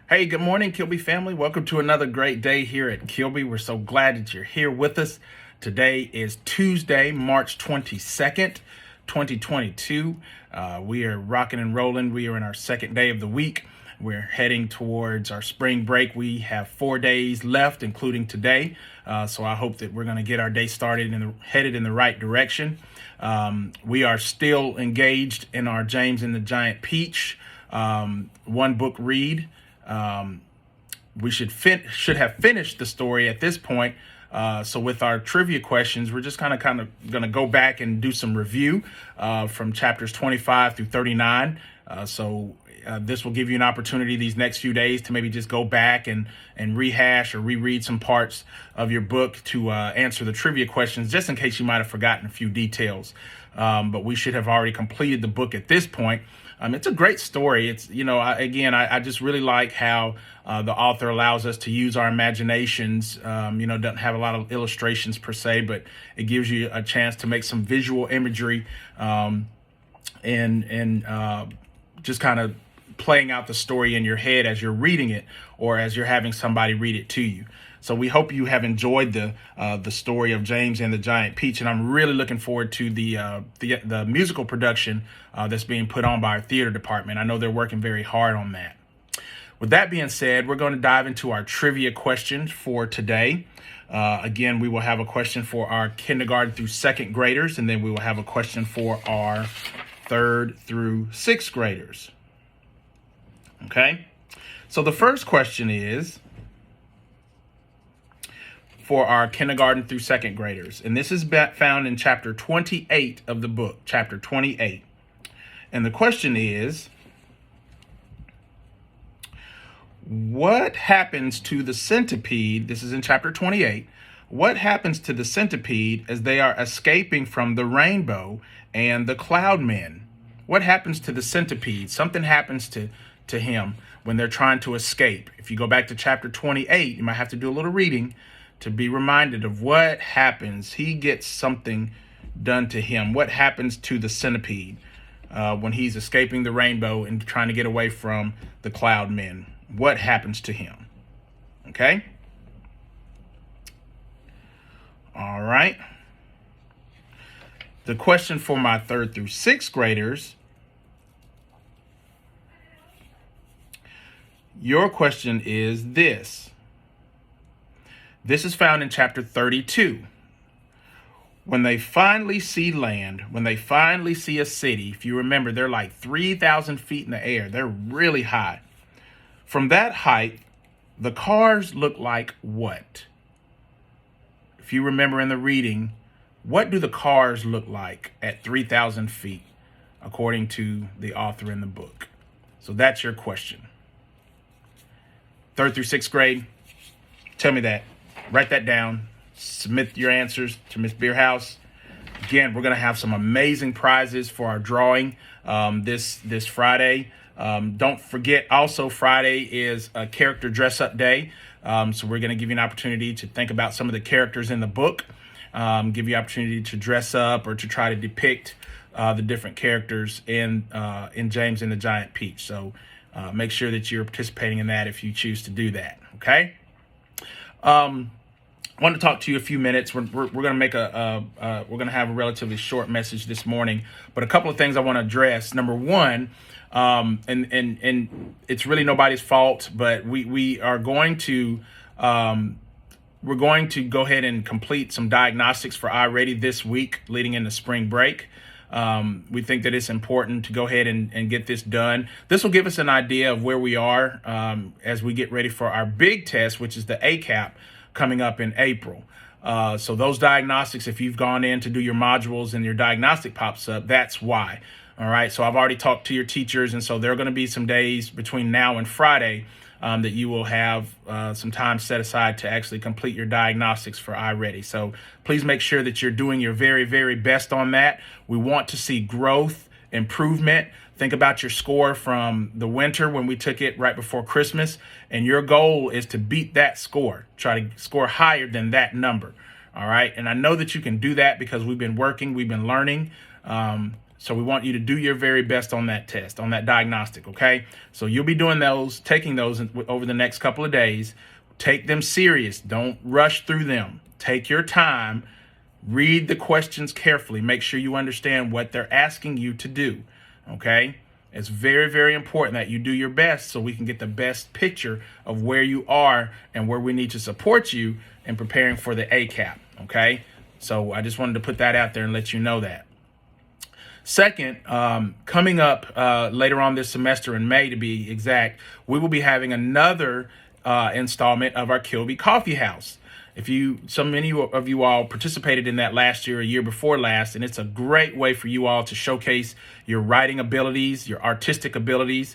Hey, good morning, Kilby family. Welcome to another great day here at Kilby. We're so glad that you're here with us. Today is Tuesday, March 22nd, 2022. We are rocking and rolling. We are in our second day of the week. We're heading towards our spring break. We have 4 days left, including today. So I hope that we're going to get our day started and headed in the right direction. We are still engaged in our James and the Giant Peach one book read. We should have finished the story at this point. So with our trivia questions, we're just kind of going to go back and do some review from chapters 25 through 39. This will give you an opportunity these next few days to maybe just go back and rehash or reread some parts of your book to answer the trivia questions, just in case you might have forgotten a few details. But we should have already completed the book at this point. It's a great story. It's, I just really like how the author allows us to use our imaginations. Doesn't have a lot of illustrations per se, but it gives you a chance to make some visual imagery and just kind of playing out the story in your head as you're reading it or as you're having somebody read it to you. So we hope you have enjoyed the story of James and the Giant Peach, and I'm really looking forward to the musical production that's being put on by our theater department. I know they're working very hard on that. With that being said, we're going to dive into our trivia questions for today. Again, we will have a question for our kindergarten through second graders, and then we will have a question for our third through sixth graders. Okay, so the first question is for our kindergarten through second graders. And this is found in chapter 28 of the book, chapter 28. And the question is, what happens to the centipede? This is in chapter 28. What happens to the centipede as they are escaping from the rainbow and the cloud men? What happens to the centipede? Something happens to him when they're trying to escape. If you go back to chapter 28, you might have to do a little reading to be reminded of what happens. He gets something done to him. What happens to the centipede when he's escaping the rainbow and trying to get away from the cloud men? What happens to him? Okay. All right. The question for my third through sixth graders. Your question is this. This is found in chapter 32. When they finally see land, when they finally see a city, if you remember, they're like 3,000 feet in the air. They're really high. From that height, the cars look like what? If you remember in the reading, what do the cars look like at 3,000 feet, according to the author in the book? So that's your question. Third through sixth grade, tell me that. Write that down. Submit your answers to Miss Beerhouse. Again, we're going to have some amazing prizes for our drawing this Friday. Don't forget, also Friday is a character dress-up day. So we're going to give you an opportunity to think about some of the characters in the book, give you opportunity to dress up or to try to depict the different characters in James and the Giant Peach. So make sure that you're participating in that if you choose to do that. Okay. I want to talk to you a few minutes. We're going to make we're going to have a relatively short message this morning, but a couple of things I want to address. Number one, and it's really nobody's fault, but we are going to we're going to go ahead and complete some diagnostics for iReady this week, leading into spring break. We think that it's important to go ahead and get this done. This will give us an idea of where we are as we get ready for our big test, which is the ACAP, coming up in April. So those diagnostics, if you've gone in to do your modules and your diagnostic pops up, that's why. All right. So I've already talked to your teachers. And so there are going to be some days between now and Friday that you will have some time set aside to actually complete your diagnostics for iReady. So please make sure that you're doing your very, very best on that. We want to see growth, improvement. Think about your score from the winter when we took it right before Christmas, and your goal is to beat that score. Try to score higher than that number. All right. And I know that you can do that because we've been working, we've been learning. So we want you to do your very best on that test, on that diagnostic, okay? So you'll be doing those, taking those over the next couple of days. Take them serious. Don't rush through them. Take your time. Read the questions carefully. Make sure you understand what they're asking you to do, okay? It's very, very important that you do your best so we can get the best picture of where you are and where we need to support you in preparing for the ACAP, okay? So I just wanted to put that out there and let you know that. Second, coming up later on this semester in May, to be exact, we will be having another installment of our Kilby Coffee House. So many of you all participated in that last year, a year before last, and it's a great way for you all to showcase your writing abilities, your artistic abilities.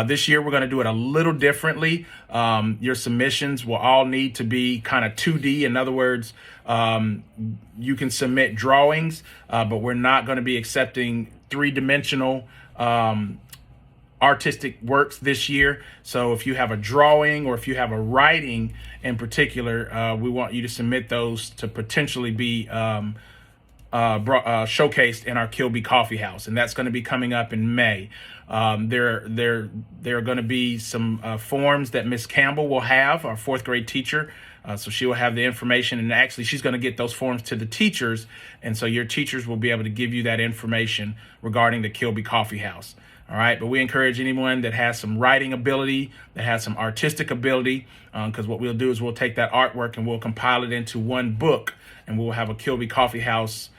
This year, we're going to do it a little differently. Your submissions will all need to be kind of 2D. In other words, you can submit drawings, but we're not going to be accepting three-dimensional artistic works this year. So if you have a drawing or if you have a writing in particular, we want you to submit those to potentially be showcased in our Kilby Coffee House, and that's going to be coming up in May. There are going to be some forms that Miss Campbell will have, our fourth grade teacher. So she will have the information, and actually she's going to get those forms to the teachers, and so your teachers will be able to give you that information regarding the Kilby Coffee House. All right, but we encourage anyone that has some writing ability, that has some artistic ability, because what we'll do is we'll take that artwork and we'll compile it into one book, and we'll have a Kilby Coffee House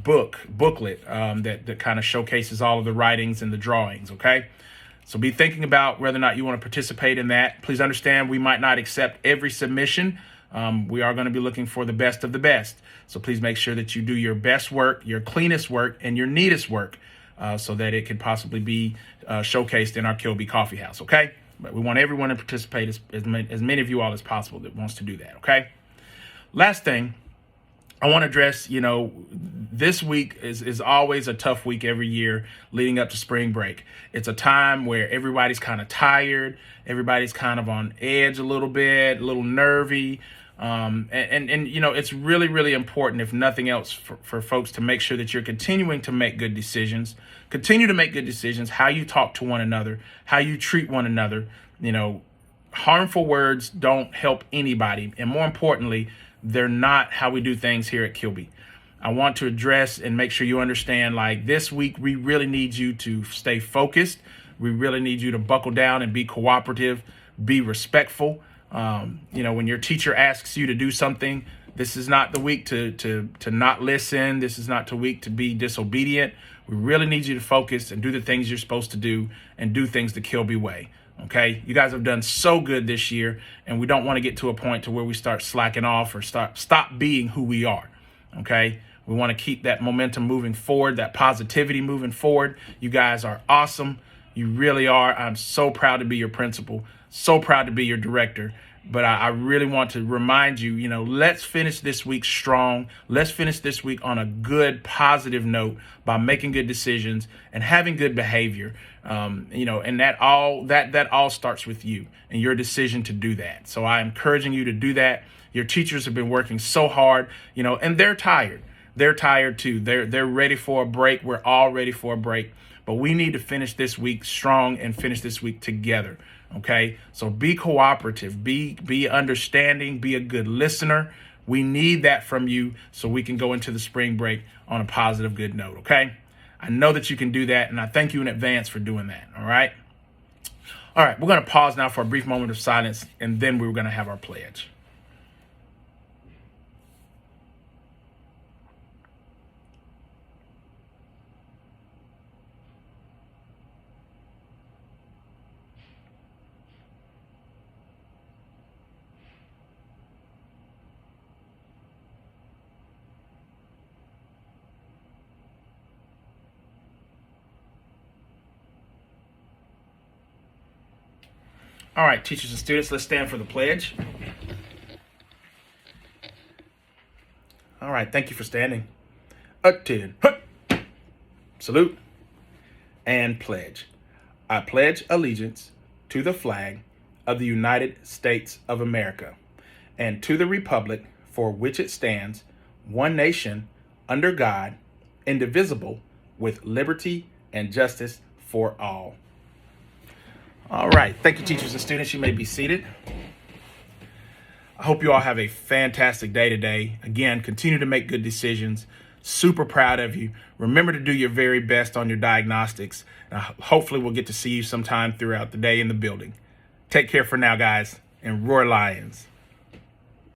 booklet that kind of showcases all of the writings and the drawings, okay? So be thinking about whether or not you want to participate in that. Please understand we might not accept every submission. We are going to be looking for the best of the best. So please make sure that you do your best work, your cleanest work, and your neatest work, so that it could possibly be showcased in our Kilby Coffee House, okay? But we want everyone to participate, as many of you all as possible that wants to do that, okay? Last thing, I want to address, this week is always a tough week every year leading up to spring break. It's a time where everybody's kind of tired, everybody's kind of on edge a little bit, a little nervy. And it's really, really important, if nothing else, for folks to make sure that you're continuing to make good decisions. Continue to make good decisions, how you talk to one another, how you treat one another. Harmful words don't help anybody. And more importantly, they're not how we do things here at Kilby. I want to address and make sure you understand, like, this week, we really need you to stay focused. We really need you to buckle down and be cooperative, be respectful. When your teacher asks you to do something, this is not the week to not listen. This is not the week to be disobedient. We really need you to focus and do the things you're supposed to do and do things the Kilby way. Okay, you guys have done so good this year, and we don't want to get to a point to where we start slacking off or stop being who we are. Okay, we want to keep that momentum moving forward, that positivity moving forward. You guys are awesome. You really are. I'm so proud to be your principal, so proud to be your director. But I really want to remind you, let's finish this week strong. Let's finish this week on a good, positive note by making good decisions and having good behavior. And that all starts with you and your decision to do that. So I'm encouraging you to do that. Your teachers have been working so hard, and they're tired. They're tired too. They're ready for a break. We're all ready for a break. But we need to finish this week strong and finish this week together. Okay, so be cooperative, be understanding, be a good listener. We need that from you so we can go into the spring break on a positive, good note. Okay, I know that you can do that, and I thank you in advance for doing that. All right, we're going to pause now for a brief moment of silence, and then we're going to have our pledge. All right, teachers and students, let's stand for the pledge. All right, thank you for standing. Attend. Salute and pledge. I pledge allegiance to the flag of the United States of America and to the republic for which it stands, one nation, under God, indivisible, with liberty and justice for all. All right. Thank you, teachers and students. You may be seated. I hope you all have a fantastic day today. Again, continue to make good decisions. Super proud of you. Remember to do your very best on your diagnostics. Hopefully we'll get to see you sometime throughout the day in the building. Take care for now, guys, and roar Lions.